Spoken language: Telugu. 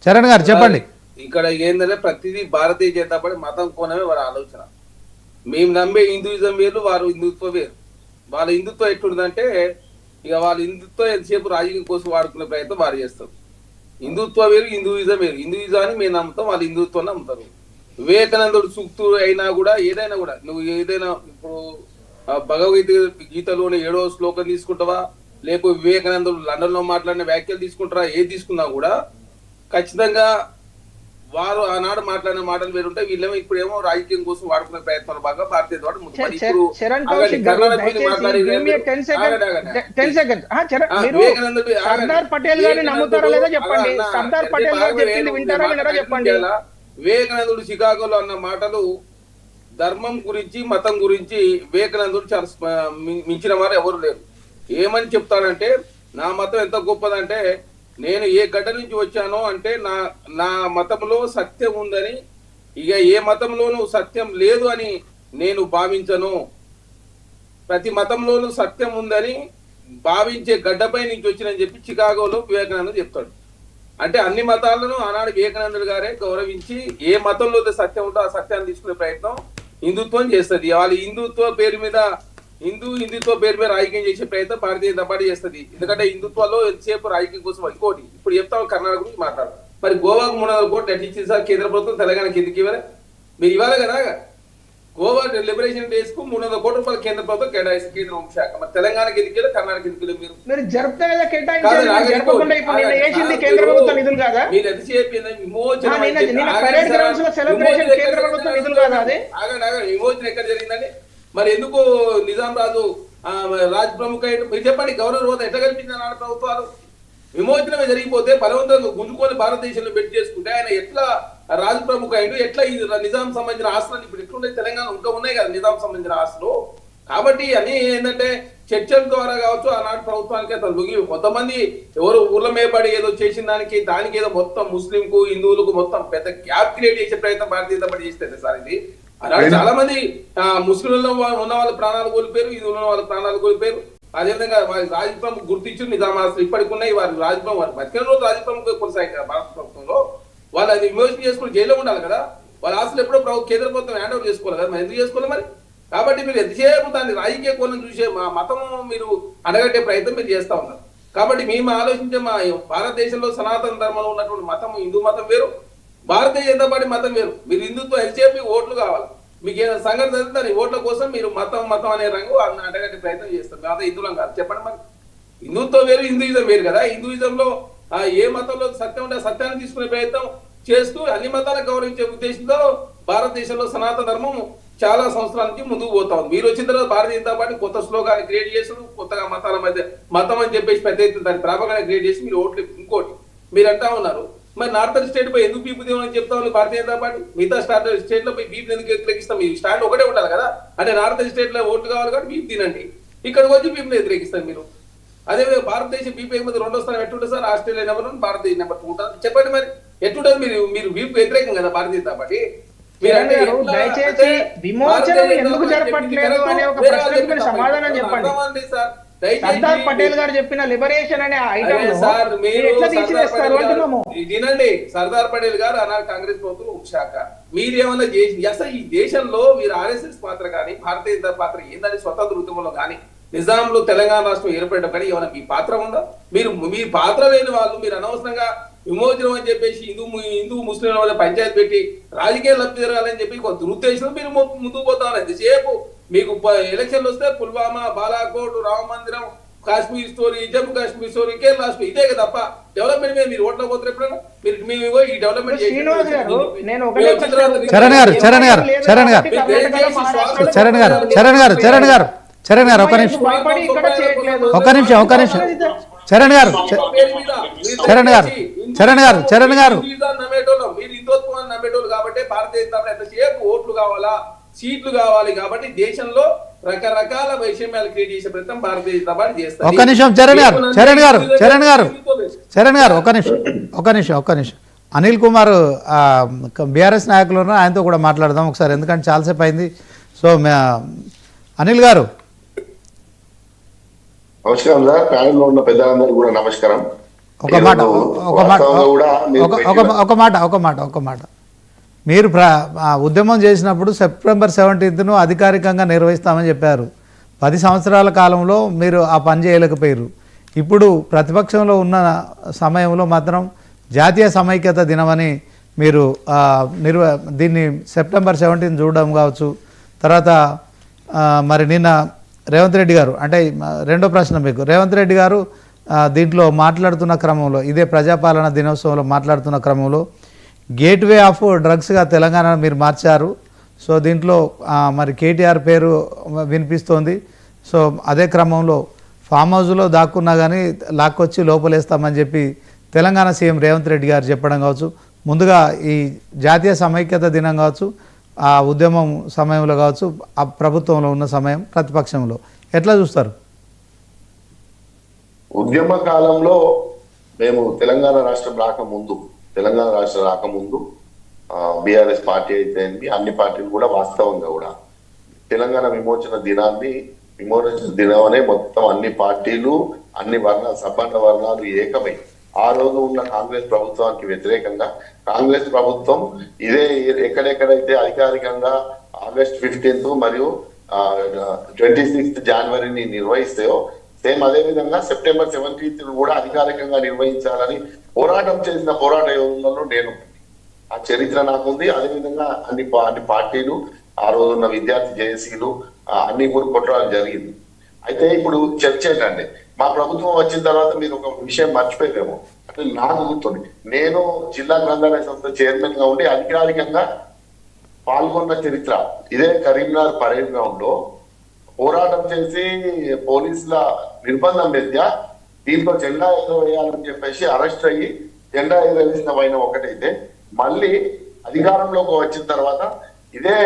చరణ్ గారు చెప్పండి. ఇక్కడ ఏంటంటే ప్రతిదీ భారతీయ జనతా పార్టీ మతం కోణమే వారి ఆలోచన. మేము నమ్మే హిందూయిజం వేరు, వారు హిందుత్వం వేరు. వాళ్ళ హిందుత్వం ఎట్లుందంటే ఇక వాళ్ళ హిందుత్వం ఎంతసేపు రాజకీయం కోసం వాడుకునే ప్రయత్నం వారు చేస్తారు. హిందుత్వం వేరు, హిందూయిజం వేరు. హిందూయిజాన్ని మేము నమ్ముతాం, వాళ్ళు హిందుత్వం నమ్ముతారు. వివేకానందుడు సూక్తులు అయినా కూడా ఏదైనా కూడా నువ్వు ఏదైనా ఇప్పుడు గీతలోని 7వ శ్లోకం తీసుకుంటావా, లేకపోతే వివేకానందుడు లండన్ లో మాట్లాడిన వ్యాఖ్యలు తీసుకుంటారా, ఏది తీసుకున్నా కూడా ఖచ్చితంగా వారు ఆనాడు మాట్లాడిన మాటలు వేరుంటాయి. వీళ్ళేమో ఇప్పుడేమో రాజకీయం కోసం వాడుకునే ప్రయత్నాలు బాగా భారతీయ వివేకానందుడు చికాగోలో అన్న మాటలు ధర్మం గురించి మతం గురించి వివేకానందుడు చాలా మించిన వారు ఎవరు లేరు. ఏమని చెప్తాడంటే నా మతం ఎంత గొప్పదంటే నేను ఏ గడ్డ నుంచి వచ్చానో అంటే నా మతంలో సత్యం ఉందని, ఇక ఏ మతంలోనూ సత్యం లేదు అని నేను భావించను. ప్రతి మతంలోనూ సత్యం ఉందని భావించే గడ్డపై నుంచి వచ్చినని చెప్పి చికాగోలో వివేకానంద చెప్తాడు. అంటే అన్ని మతాలను ఆనాడు వివేకానందుడు గారే గౌరవించి ఏ మతంలో సత్యం ఉందో ఆ సత్యాన్ని తీసుకునే ప్రయత్నం హిందుత్వం చేస్తుంది. వాళ్ళ హిందుత్వ పేరు మీద హిందుత్వ పేరు మీద రాజకీయం చేసే ప్రయత్నం భారతీయ జనతా పార్టీ చేస్తుంది. ఎందుకంటే హిందుత్వంలో ఎంతసేపు రాజకీయం కోసం ఇంకోటి ఇప్పుడు చెప్తాం కర్ణాటక గురించి మాట్లాడు. మరి గోవాకు 300 కోట్లు ఎట్లా ఇచ్చింది సార్ కేంద్ర ప్రభుత్వం, తెలంగాణకి ఎందుకు ఇవ్వలే? మీరు ఇవ్వాలి కదా. గోవా లిబరేషన్ డేస్ కు 300 కోట్ల రూపాయలు కేంద్ర ప్రభుత్వం కేటాయిస్తుంది, కేంద్ర హోంశాఖ. మరి తెలంగాణకి ఎందుకు ఇవ్వలేదు, కర్ణాటక ఎందుకు ఇవ్వలేదు? మీరు ఎంతసేపు విమోచన ఎక్కడ జరిగిందండి? మరి ఎందుకు నిజాం రాజు రాజ్ ప్రముఖ మీరు చెప్పండి, గవర్నర్ హోదా ఎట్లా కల్పించారు నాడు ప్రభుత్వాలు? విమోచనమే జరిగిపోతే బలవంతంగా గుంజుకొని భారతదేశంలో పెట్టి చేసుకుంటే ఆయన ఎట్లా రాజు ప్రముఖ అయ్యాడు? ఎట్లా ఈ నిజాం సంబంధించిన ఆస్తులు ఇప్పుడు ఎట్లుండే తెలంగాణ ఇంకా ఉన్నాయి కదా నిజాం సంబంధించిన ఆస్తులు. కాబట్టి అన్ని ఏంటంటే చర్చల ద్వారా కావచ్చు ఆనాటి ప్రభుత్వానికి అతను లొంగి కొంతమంది ఎవరు ఊర్ల మేపడి ఏదో చేసిన దానికి ఏదో మొత్తం ముస్లింకు హిందువులకు మొత్తం పెద్ద గ్యాప్ క్రియేట్ చేసే ప్రయత్నం భారతీయ జనతా పార్టీ చేస్తే సార్ ఇది. అలాగే చాలా మంది ముస్లింలలో ఉన్న వాళ్ళ ప్రాణాలు కోల్పోయారు, హిందువుల వాళ్ళ ప్రాణాలు కోల్పోయారు. అదేవిధంగా వారి రాజప్రముఖ గుర్తించు నిజామాస్తులు ఇప్పటికి ఉన్నాయి. వారి రాజప్రముఖ వారి బతికిన రోజు రాజప్రముఖ కొనసాగింది భారత ప్రభుత్వంలో. వాళ్ళు అది విమోచన చేసుకుని జైల్లో ఉండాలి కదా. వాళ్ళ ఆస్తులు ఎప్పుడో కేంద్ర ప్రభుత్వం హ్యాండ్ ఓవర్ చేసుకోవాలి కదా, మరి ఎందుకు చేసుకోవాలి మరి? కాబట్టి మీరు ఎంతసేపు దాన్ని రాజకీయ కోణం చూసే మా మతం మీరు అడగట్టే ప్రయత్నం మీరు చేస్తా ఉన్నారు. కాబట్టి మేము ఆలోచించే మా భారతదేశంలో సనాతన ధర్మంలో ఉన్నటువంటి మతం హిందూ మతం వేరు, భారతీయ జనతా పార్టీ మతం వేరు. మీరు హిందుత్వం ఎంతసేపు ఓట్లు కావాలి, మీకు ఏదైనా సంఘటన జరుగుతుంది ఓట్ల కోసం మీరు మతం అనే రంగు అడగట్టే ప్రయత్నం చేస్తారు. అదే హిందువులం కాదు చెప్పండి. మరి హిందుత్వం వేరు, హిందూయిజం వేరు కదా. హిందూయిజంలో ఏ మతంలో సత్యం ఉంటే సత్యాన్ని తీసుకునే ప్రయత్నం చేస్తూ అన్ని మతాలను గౌరవించే ఉద్దేశంతో భారతదేశంలో సనాతన ధర్మం చాలా సంవత్సరాల నుంచి ముందుకు పోతా ఉంది. మీరు వచ్చిన తర్వాత భారతీయ జనతా పార్టీ కొత్త శ్లోకాన్ని క్రియేట్ చేసారు, కొత్తగా మతాల మధ్య మతం అని చెప్పేసి పెద్ద ఎత్తున దాన్ని ప్రాపగానే క్రియేట్ చేసి మీరు ఓట్లు ఇంకోటి మీరు అంటా ఉన్నారు. మరి నార్థన్ స్టేట్ పై ఎందుకు బీపు దేవని చెప్తా ఉంది భారతీయ జనతా పార్టీ? మిగతా స్టేట్ లో బీపు ఎందుకు వ్యతిరేకిస్తాం? మీ స్టాండ్ ఒకటే ఉండాలి కదా. అంటే నార్థన్ స్టేట్ లో ఓట్లు కావాలి కాబట్టి బీపు తినండి, ఇక్కడికి వచ్చి బీపుని వ్యతిరేకిస్తారు మీరు. అదేవిధంగా భారతదేశం బీపీ ఎగుమతి 2వ స్థానం ఎట్టుంటుంది సార్? ఆస్ట్రేలియా నెంబర్ 1, భారతదేశం నెంబర్ 2 ఉంటుంది. చెప్పండి మరి ఎట్టుంటుంది? మీరు బీపు వ్యతిరేకం కదా భారతీయ జనతా పార్టీ. సర్దార్ పటేల్ గారు చెప్పిన లిబరేషన్ అనే వినండి. సర్దార్ పటేల్ గారు అన్నారు కాంగ్రెస్ ప్రభుత్వం హోంశాఖ. మీరేమన్నా చేసి అసలు ఈ దేశంలో మీరు ఆర్ఎస్ఎస్ పాత్ర కానీ భారతీయ జనతా పాత్ర ఏందని స్వతంత్ర ఉద్యమంలో కానీ నిజాంలో తెలంగాణ రాష్ట్రం ఏర్పడడం కానీ ఏమైనా మీ పాత్ర ఉందా? మీ పాత్ర లేని వాళ్ళు మీరు అనవసరంగా విమోచనం అని చెప్పేసి హిందూ ముస్లింల వల్ల పంచాయతీ పెట్టి రాజకీయ లబ్ధి జరగాలని చెప్పి కొంత దురుద్దేశం మీరు ముందుకు పోతారు. ఎంతసేపు మీకు ఎలక్షన్లు వస్తే పుల్వామా, బాలాకోట్, రామ మందిరం, Kashmir story, Jammu Kashmir story, Kerala story ఇదే తప్ప డెవలప్మెంట్ మీద మీరు ఓట్ల పోతారు ఎప్పుడైనా? మీరు ఈ డెవలప్మెంట్ చరణ్ గారు ఒక నిమిషం చరణ్ గారు మీరు హిందుత్వాన్ని నమ్మేటోళ్ళు కాబట్టి భారతీయ జనతా పార్టీ ఎంతసేపు ఓట్లు కావాలా, సీట్లు కావాలి కాబట్టి దేశంలో రకరకాల వైషమ్యాలు క్రియేట్ చేసే ప్రయత్నం భారతీయ జనతా పార్టీ చేస్తారు. ఒక నిమిషం ఒక నిమిషం అనిల్ కుమార్ బీఆర్ఎస్ నాయకులు ఉన్నారు, ఆయనతో కూడా మాట్లాడదాం ఒకసారి, ఎందుకంటే చాలాసేపు అయింది. సో అనిల్ గారు. నమస్కారం సార్, ప్యానెల్లో ఉన్న పెద్దలందరికీ కూడా నమస్కారం. ఒక మాట ఒక మాట వాస్తవంగా కూడా మీరు ఒక మాట మీరు ఉద్యమం చేసినప్పుడు సెప్టెంబర్ 17ను అధికారికంగా నిర్వహిస్తామని చెప్పారు. 10 సంవత్సరాల కాలంలో మీరు ఆ పని చేయలేకపోయారు. ఇప్పుడు ప్రతిపక్షంలో ఉన్న సమయంలో మాత్రం జాతీయ సమైక్యత దినమని మీరు దీన్ని సెప్టెంబర్ 17 చూడడం కావచ్చు. తర్వాత మరి నిన్న రేవంత్ రెడ్డి గారు, అంటే రెండో ప్రశ్న మీకు, రేవంత్ రెడ్డి గారు దీంట్లో మాట్లాడుతున్న క్రమంలో, ఇదే ప్రజాపాలన దినోత్సవంలో మాట్లాడుతున్న క్రమంలో గేట్వే ఆఫ్ డ్రగ్స్గా తెలంగాణ మీరు మార్చారు. సో దీంట్లో మరి కేటీఆర్ పేరు వినిపిస్తోంది. సో అదే క్రమంలో ఫామ్ హౌస్లో దాక్కున్నా కానీ లాక్కొచ్చి లోపలేస్తామని చెప్పి తెలంగాణ సీఎం రేవంత్ రెడ్డి గారు చెప్పడం కావచ్చు. ముందుగా ఈ జాతీయ సమైక్యత దినం కావచ్చు, ఆ ఉద్యమం సమయంలో కావచ్చు, ఆ ప్రభుత్వంలో ఉన్న సమయం, ప్రతిపక్షంలో ఎట్లా చూస్తారు? ఉద్యమ కాలంలో మేము తెలంగాణ రాష్ట్రం రాకముందు బీఆర్ఎస్ పార్టీ అయితే అన్ని పార్టీలు కూడా వాస్తవంగా కూడా తెలంగాణ విమోచన దినం అనే మొత్తం అన్ని పార్టీలు, అన్ని వర్ణాలు, సబ్బండ వర్ణాలు ఏకమై ఆ రోజు ఉన్న కాంగ్రెస్ ప్రభుత్వానికి వ్యతిరేకంగా కాంగ్రెస్ ప్రభుత్వం ఇదే ఎక్కడెక్కడైతే అధికారికంగా ఆగస్ట్ 15 మరియు 26 జనవరిని నిర్వహిస్తాయో సేమ్ అదే విధంగా సెప్టెంబర్ 17 కూడా అధికారికంగా నిర్వహించాలని పోరాటం చేసిన పోరాట యోధులలో నేను, ఆ చరిత్ర నాకుంది. అదేవిధంగా అన్ని పార్టీలు, ఆ రోజున్న విద్యార్థి జేఏసీలు అన్ని కూడా కొట్టడం జరిగింది. అయితే ఇప్పుడు చర్చ ఏంటంటే, మా ప్రభుత్వం వచ్చిన తర్వాత మీరు ఒక విషయం మర్చిపోయారేమో, అంటే నాకు గుర్తుంది, నేను జిల్లా గ్రంథాలయ సంస్థ చైర్మన్ గా ఉండి అధికారికంగా పాల్గొన్న చరిత్ర ఇదే కరీంనగర్ పరేడ్ గ్రౌండ్ లో పోరాటం చేసి పోలీసుల నిర్బంధం మధ్య దీంట్లో జెండా ఎగరవేయాలని చెప్పేసి అరెస్ట్ అయ్యి జెండా ఎగరవేసిన వైన ఒకటైతే, మళ్ళీ అధికారంలోకి వచ్చిన తర్వాత ఇదే